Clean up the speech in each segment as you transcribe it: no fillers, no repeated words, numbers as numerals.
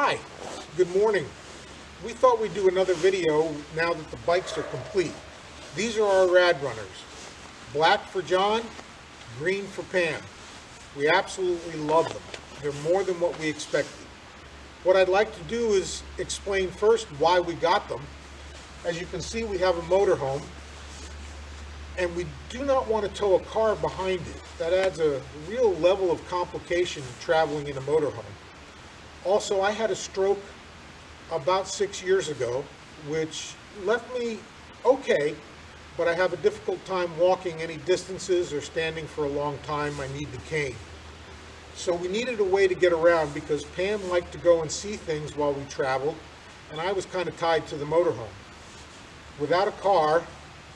Hi, good morning. We thought we'd do another video now that the bikes are complete. These are our Rad Runners. Black for John, green for Pam. We absolutely love them. They're more than what we expected. What I'd like to do is explain first why we got them. As you can see, we have a motorhome, and we do not want to tow a car behind it. That adds a real level of complication traveling in a motorhome. Also, I had a stroke about 6 years ago, which left me okay, but I have a difficult time walking any distances or standing for a long time. I need the cane. So we needed a way to get around because Pam liked to go and see things while we traveled, and I was kind of tied to the motorhome. Without a car,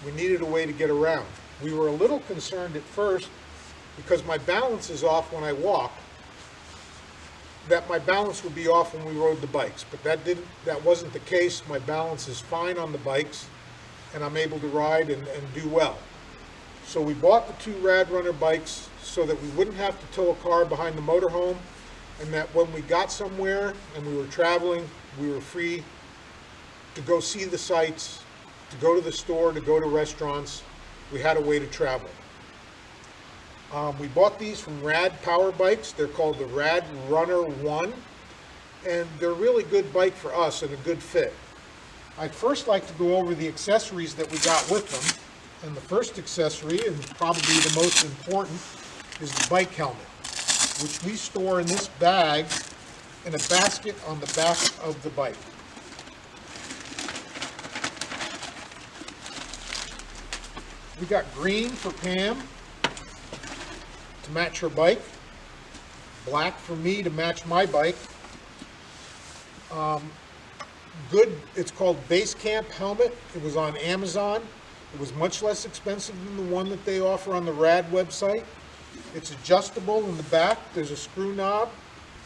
we needed a way to get around. We were a little concerned at first because my balance is off when I walk, that my balance would be off when we rode the bikes, but that wasn't the case. My balance is fine on the bikes and I'm able to ride and do well. So we bought the two Rad Runner bikes so that we wouldn't have to tow a car behind the motorhome, and that when we got somewhere and we were traveling, we were free to go see the sights, to go to the store, to go to restaurants. We had a way to travel. We bought these from Rad Power Bikes. They're called the Rad Runner 1, and they're a really good bike for us and a good fit. I'd first like to go over the accessories that we got with them. And the first accessory, and probably the most important, is the bike helmet, which we store in this bag in a basket on the back of the bike. We got green for Pam to match her bike, black for me to match my bike. It's called Base Camp helmet. It was on Amazon. It was much less expensive than the one that they offer on the Rad website. It's adjustable in the back. There's a screw knob.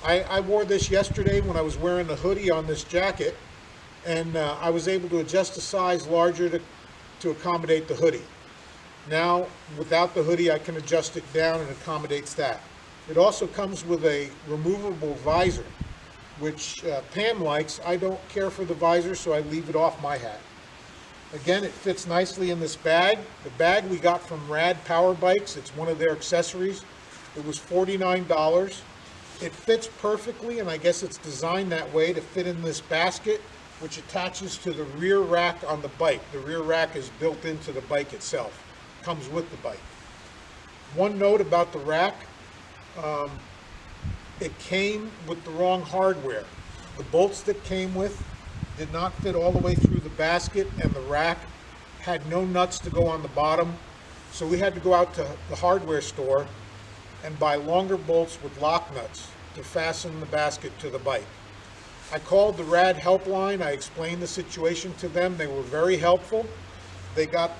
I wore this yesterday when I was wearing the hoodie on this jacket, and I was able to adjust the size larger to accommodate the hoodie. Now, without the hoodie, I can adjust it down and it accommodates that. It also comes with a removable visor, which Pam likes. I don't care for the visor, so I leave it off my hat. Again, it fits nicely in this bag. The bag we got from Rad Power Bikes. It's one of their accessories. It was $49. It fits perfectly, and I guess it's designed that way to fit in this basket, which attaches to the rear rack on the bike. The rear rack is built into the bike itself. Comes with the bike. One note about the rack, it came with the wrong hardware. The bolts that came with did not fit all the way through the basket, and the rack had no nuts to go on the bottom, so we had to go out to the hardware store and buy longer bolts with lock nuts to fasten the basket to the bike. I called the Rad helpline. I explained the situation to them. They were very helpful. They got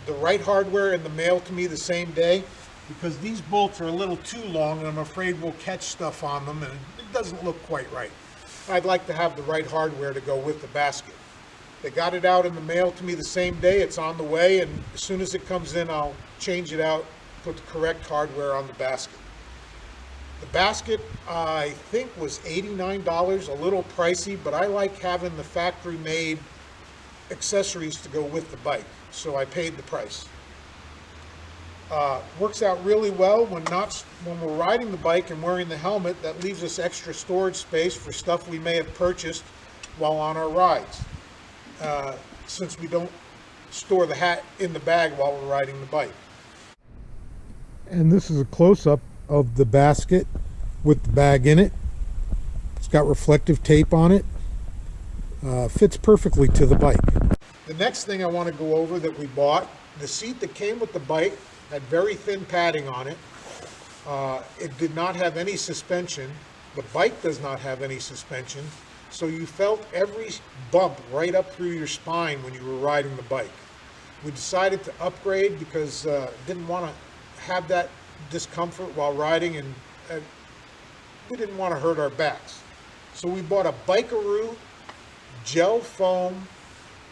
the right hardware in the mail to me the same day, because these bolts are a little too long and I'm afraid we'll catch stuff on them and it doesn't look quite right. I'd like to have the right hardware to go with the basket. They got it out in the mail to me the same day. It's on the way, and as soon as it comes in, I'll change it out, put the correct hardware on the basket. The basket, I think, was $89, a little pricey, but I like having the factory-made accessories to go with the bike, so I paid the price. Works out really well when we're riding the bike and wearing the helmet. That leaves us extra storage space for stuff we may have purchased while on our rides, since we don't store the hat in the bag while we're riding the bike. And this is a close-up of the basket with the bag in it. It's got reflective tape on it. Fits perfectly to the bike. The next thing I want to go over that we bought, the seat that came with the bike had very thin padding on it. It did not have any suspension. The bike does not have any suspension, so you felt every bump right up through your spine when you were riding the bike. We decided to upgrade because didn't want to have that discomfort while riding, and we didn't want to hurt our backs. So we bought a Bikeroo gel foam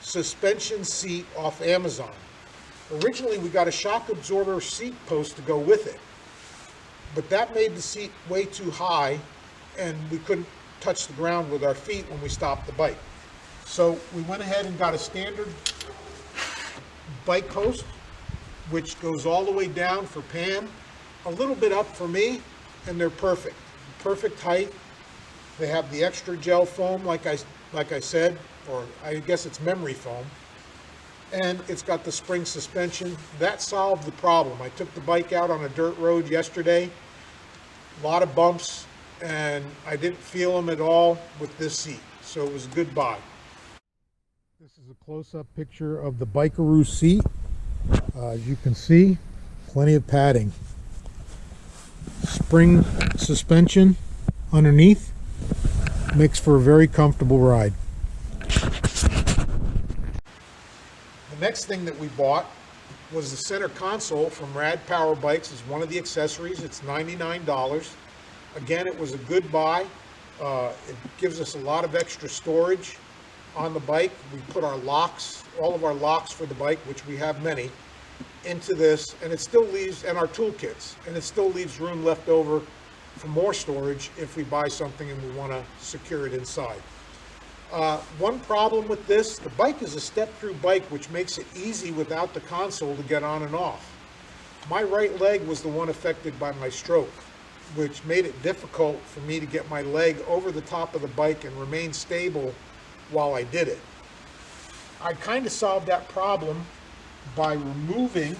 suspension seat off Amazon. Originally, we got a shock absorber seat post to go with it, but that made the seat way too high, and we couldn't touch the ground with our feet when we stop the bike. So we went ahead and got a standard bike post, which goes all the way down for Pam, a little bit up for me, and they're perfect. Perfect height. They have the extra gel foam, like I said, or I guess it's memory foam. And it's got the spring suspension. That solved the problem. I took the bike out on a dirt road yesterday. A lot of bumps, and I didn't feel them at all with this seat. So it was a good buy. This is a close-up picture of the Bikeroo seat. As you can see, plenty of padding. Spring suspension underneath makes for a very comfortable ride. The next thing that we bought was the center console from Rad Power Bikes. It's one of the accessories. It's $99. Again, it was a good buy. It gives us a lot of extra storage on the bike. We put our locks, all of our locks for the bike, which we have many, into this, and it still leaves, and our toolkits, and it still leaves room left over for more storage if we buy something and we want to secure it inside. One problem with this, the bike is a step-through bike, which makes it easy without the console to get on and off. My right leg was the one affected by my stroke, which made it difficult for me to get my leg over the top of the bike and remain stable while I did it. I kind of solved that problem by removing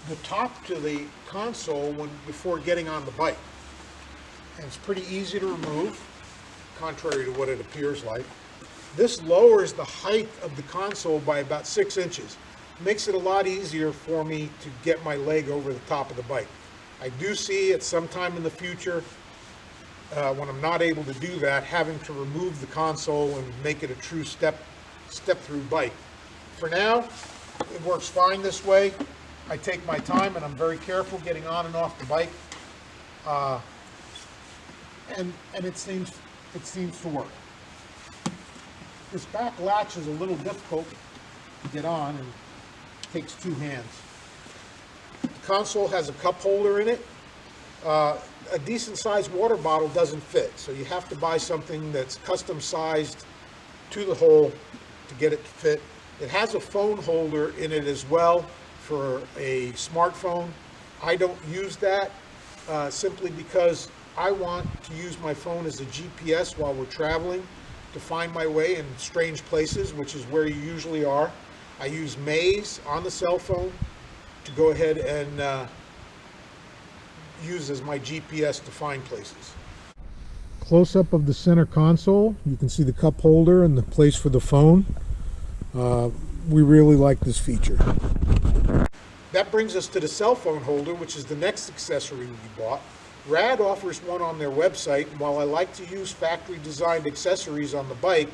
the top to the console before getting on the bike. And it's pretty easy to remove, contrary to what it appears like. This lowers the height of the console by about 6 inches. Makes it a lot easier for me to get my leg over the top of the bike. I do see at some time in the future, when I'm not able to do that, having to remove the console and make it a true step-through bike. For now, it works fine this way. I take my time and I'm very careful getting on and off the bike, and it seems to work. This back latch is a little difficult to get on and takes 2 hands. The console has a cup holder in it. A decent sized water bottle doesn't fit, so you have to buy something that's custom sized to the hole to get it to fit. It has a phone holder in it as well for a smartphone. I don't use that simply because I want to use my phone as a GPS while we're traveling to find my way in strange places, which is where you usually are. I use Maze on the cell phone to go ahead and use as my GPS to find places. Close-up of the center console. You can see the cup holder and the place for the phone. We really like this feature. That brings us to the cell phone holder, which is the next accessory we bought. Rad offers one on their website, and while I like to use factory-designed accessories on the bike,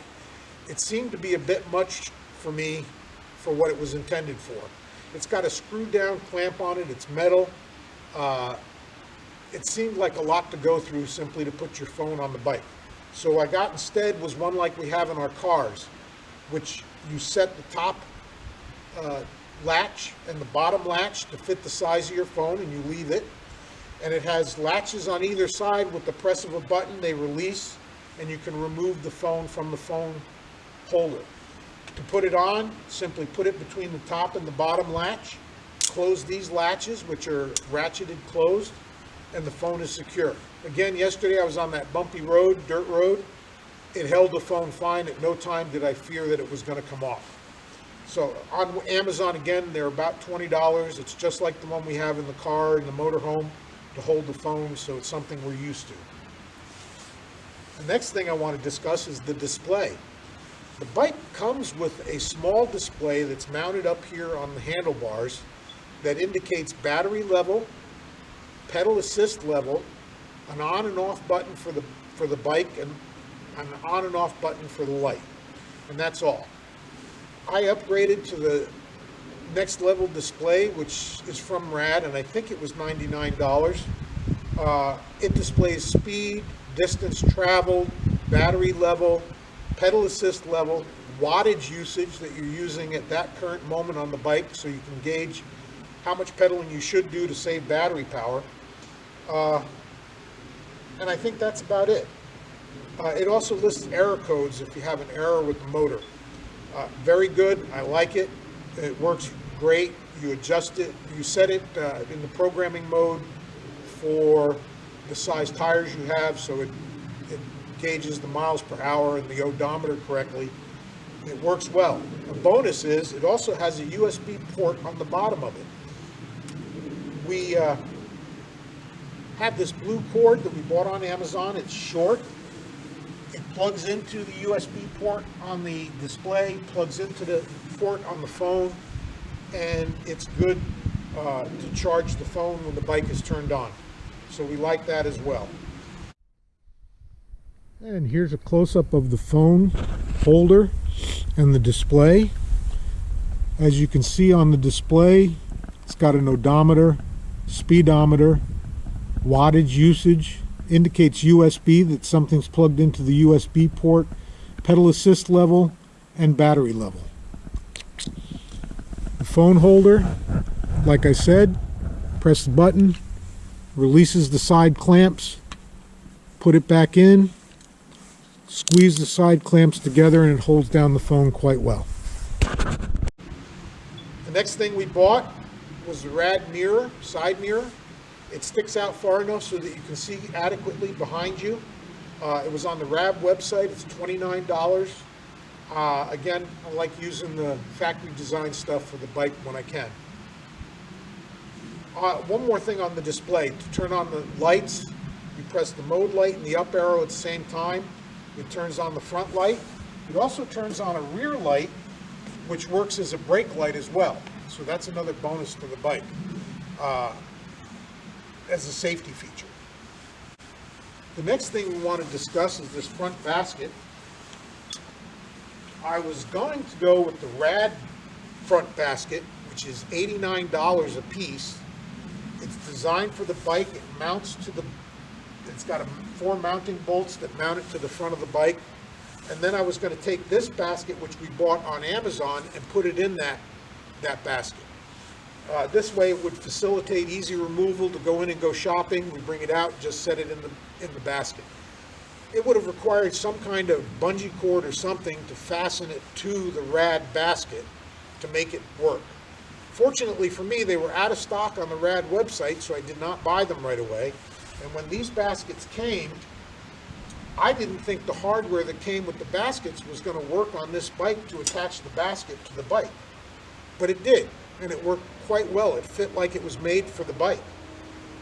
it seemed to be a bit much for me for what it was intended for. It's got a screw-down clamp on it. It's metal. It seemed like a lot to go through simply to put your phone on the bike. So what I got instead was one like we have in our cars, which you set the top latch and the bottom latch to fit the size of your phone, and you leave it. And it has latches on either side. With the press of a button, they release, and you can remove the phone from the phone holder. To put it on, simply put it between the top and the bottom latch, close these latches, which are ratcheted closed, and the phone is secure. Again, yesterday I was on that bumpy road, dirt road. It held the phone fine. At no time did I fear that it was going to come off. So on Amazon, again, they're about $20. It's just like the one we have in the car, in the motorhome, to hold the phone, so it's something we're used to. The next thing I want to discuss is the display. The bike comes with a small display that's mounted up here on the handlebars that indicates battery level, pedal assist level, an on and off button for the bike, and an on and off button for the light. And that's all. I upgraded to the next level display, which is from Rad, and I think it was $99. It displays speed, distance traveled, battery level, pedal assist level, wattage usage that you're using at that current moment on the bike, so you can gauge how much pedaling you should do to save battery power. And I think that's about it. It also lists error codes if you have an error with the motor. Very good, I like it. It works great. You adjust it, you set it in the programming mode for the size tires you have, so it gauges the miles per hour and the odometer correctly. It works well. A bonus is it also has a USB port on the bottom of it. We have this blue cord that we bought on Amazon. It's short. It plugs into the USB port on the display, plugs into the port on the phone, and it's good to charge the phone when the bike is turned on. So we like that as well. And here's a close-up of the phone holder and the display. As you can see on the display, it's got an odometer, speedometer, wattage usage, indicates USB, that something's plugged into the USB port, pedal assist level, and battery level. The phone holder, like I said, press the button, releases the side clamps, put it back in, squeeze the side clamps together, and it holds down the phone quite well. The next thing we bought was the Rad mirror, side mirror. It sticks out far enough so that you can see adequately behind you. It was on the Rad website. It's $29. Again, I like using the factory design stuff for the bike when I can. One more thing on the display. To turn on the lights, you press the mode light and the up arrow at the same time. It turns on the front light. It also turns on a rear light, which works as a brake light as well. So that's another bonus to the bike as a safety feature. The next thing we want to discuss is this front basket. I was going to go with the Rad front basket, which is $89 a piece. It's designed for the bike. It mounts to the, it's got 4 mounting bolts that mount it to the front of the bike. And then I was going to take this basket, which we bought on Amazon, and put it in that basket. This way it would facilitate easy removal to go in and go shopping. We bring it out, just set it in the basket. It would have required some kind of bungee cord or something to fasten it to the Rad basket to make it work. Fortunately for me, they were out of stock on the Rad website, so I did not buy them right away. And when these baskets came, I didn't think the hardware that came with the baskets was going to work on this bike to attach the basket to the bike. But it did, and it worked quite well. It fit like it was made for the bike.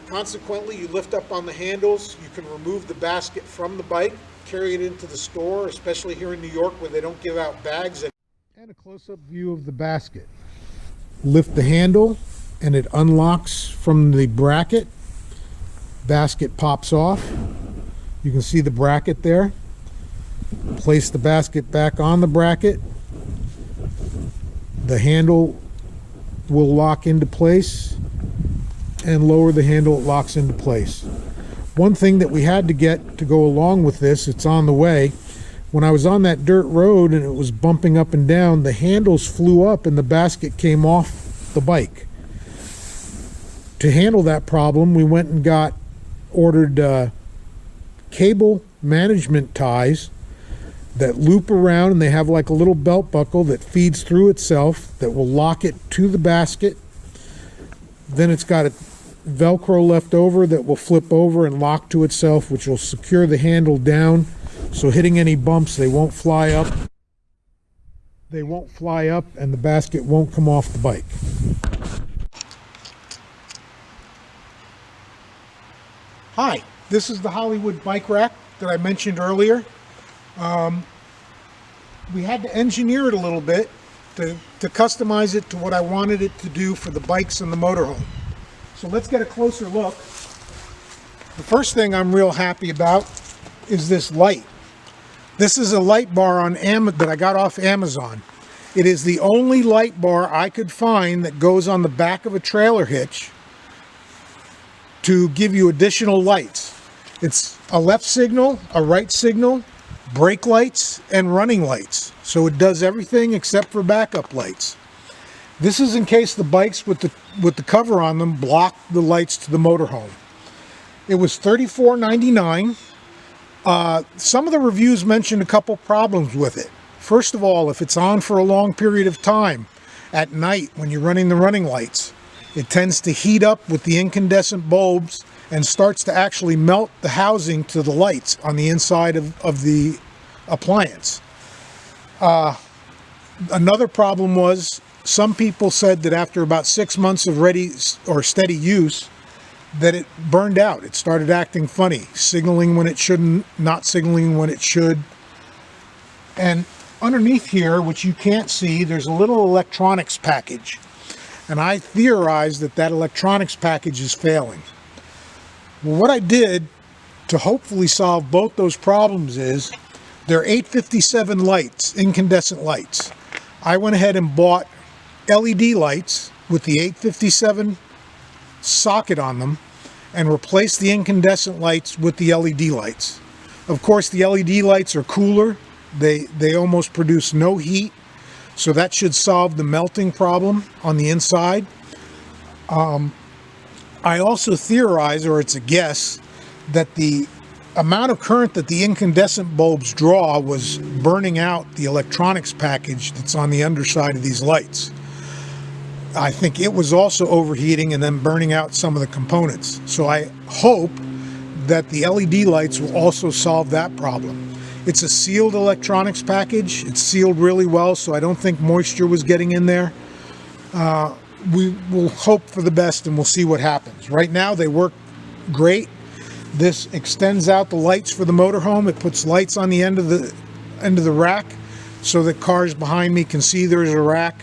Consequently, you lift up on the handles, you can remove the basket from the bike, carry it into the store, especially here in New York where they don't give out bags. And a close-up view of the basket. Lift the handle and it unlocks from the bracket. Basket pops off. You can see the bracket there. Place the basket back on the bracket. The handle will lock into place, and lower the handle, it locks into place. One thing that we had to get to go along with this, it's on the way. When I was on that dirt road and it was bumping up and down, the handles flew up and the basket came off the bike. To handle that problem, we went and ordered cable management ties that loop around, and they have like a little belt buckle that feeds through itself that will lock it to the basket. Then it's got a Velcro left over that will flip over and lock to itself, which will secure the handle down, so hitting any bumps, they won't fly up. They won't fly up and the basket won't come off the bike. Hi, this is the Hollywood bike rack that I mentioned earlier. We had to engineer it a little bit to customize it to what I wanted it to do for the bikes and the motorhome. So let's get a closer look. The first thing I'm real happy about is this light. This is a light bar that I got off Amazon. It is the only light bar I could find that goes on the back of a trailer hitch to give you additional lights. It's a left signal, a right signal, brake lights, and running lights. So it does everything except for backup lights. This is in case the bikes with the cover on them block the lights to the motorhome. It was $34.99. Some of the reviews mentioned a couple problems with it. First of all, if it's on for a long period of time at night when you're running the running lights, it tends to heat up with the incandescent bulbs and starts to actually melt the housing to the lights on the inside of the appliance. Another problem was some people said that after about 6 months of ready or steady use that it burned out. It started acting funny, signaling when it shouldn't, not signaling when it should. And underneath here, which you can't see, there's a little electronics package. And I theorized that that electronics package is failing. Well, what I did to hopefully solve both those problems is they're 857 lights, incandescent lights. I went ahead and bought LED lights with the 857 socket on them and replaced the incandescent lights with the LED lights. Of course, the LED lights are cooler. They almost produce no heat, so that should solve the melting problem on the inside. I also theorize, or it's a guess, that the amount of current that the incandescent bulbs draw was burning out the electronics package that's on the underside of these lights. I think it was also overheating and then burning out some of the components. So I hope that the LED lights will also solve that problem. It's a sealed electronics package. It's sealed really well, so I don't think moisture was getting in there. We will hope for the best and we'll see what happens. Right now they work great. This extends out the lights for the motorhome. It puts lights on the end of the rack so that cars behind me can see there's a rack,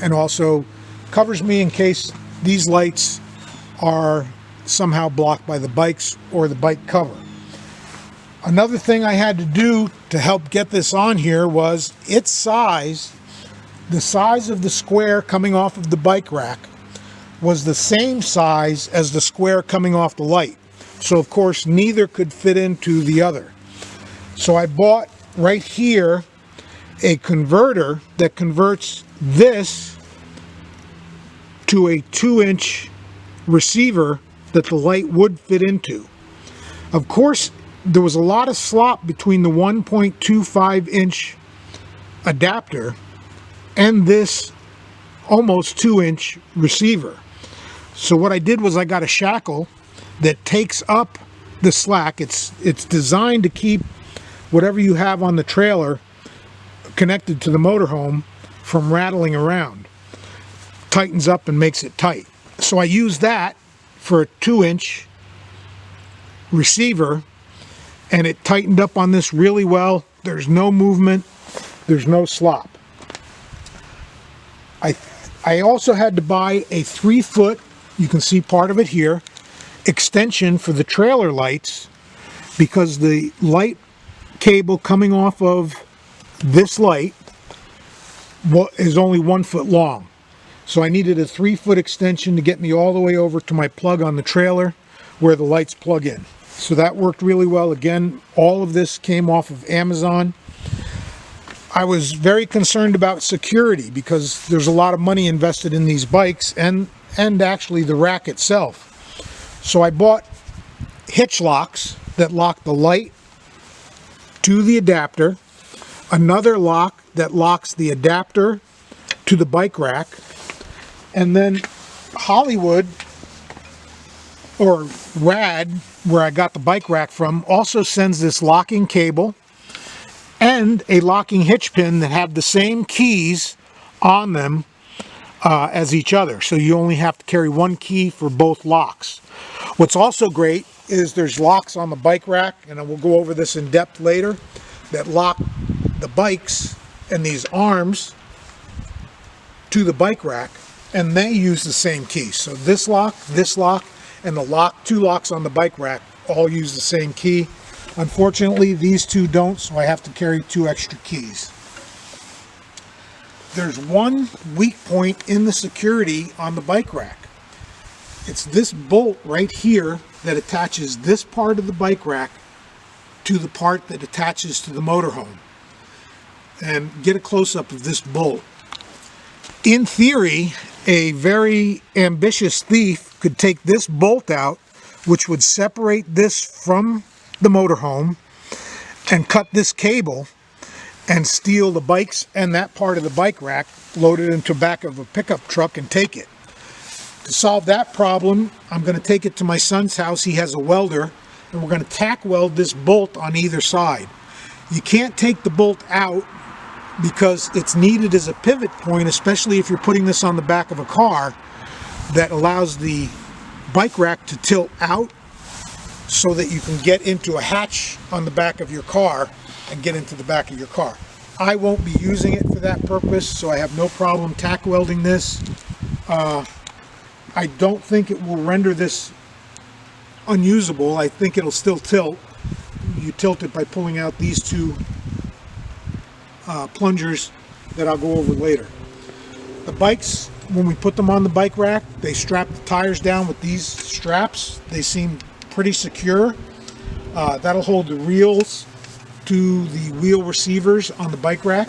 and also covers me in case these lights are somehow blocked by the bikes or the bike cover. Another thing I had to do to help get this on here was its size. The size of the square coming off of the bike rack was the same size as the square coming off the light. So of course neither could fit into the other. So I bought right here a converter that converts this to a 2-inch receiver that the light would fit into. Of course, there was a lot of slop between the 1.25-inch adapter and this almost 2-inch receiver. So what I did was I got a shackle that takes up the slack. It's designed to keep whatever you have on the trailer connected to the motorhome from rattling around. Tightens up and makes it tight. So I use that for a 2-inch receiver, and it tightened up on this really well. There's no movement, there's no slop. I also had to buy a 3-foot, you can see part of it here, extension for the trailer lights, because the light cable coming off of this light is only 1 foot long. So I needed a 3-foot extension to get me all the way over to my plug on the trailer where the lights plug in. So that worked really well. Again, all of this came off of Amazon. I was very concerned about security because there's a lot of money invested in these bikes and actually the rack itself. So I bought hitch locks that lock the light to the adapter, another lock that locks the adapter to the bike rack, and then Hollywood, or Rad, where I got the bike rack from, also sends this locking cable and a locking hitch pin that have the same keys on them as each other. So you only have to carry one key for both locks. What's also great is there's locks on the bike rack, and we'll go over this in depth later, that lock the bikes and these arms to the bike rack, and they use the same key. So this lock, and the two locks on the bike rack all use the same key. Unfortunately, these two don't, so I have to carry 2 extra keys. There's one weak point in the security on the bike rack. It's this bolt right here that attaches this part of the bike rack to the part that attaches to the motorhome. And get a close-up of this bolt. In theory, a very ambitious thief could take this bolt out, which would separate this from the motorhome, and cut this cable and steal the bikes and that part of the bike rack, load it into the back of a pickup truck and take it. To solve that problem, I'm going to take it to my son's house. He has a welder, and we're going to tack weld this bolt on either side. You can't take the bolt out because it's needed as a pivot point, especially if you're putting this on the back of a car, that allows the bike rack to tilt out so that you can get into a hatch on the back of your car and get into the back of your car. I won't be using it for that purpose, so I have no problem tack welding this. I don't think it will render this unusable. I think it'll still tilt. You tilt it by pulling out these two plungers that I'll go over later. The bikes, when we put them on the bike rack, they strap the tires down with these straps. They seem pretty secure. That'll hold the reels to the wheel receivers on the bike rack.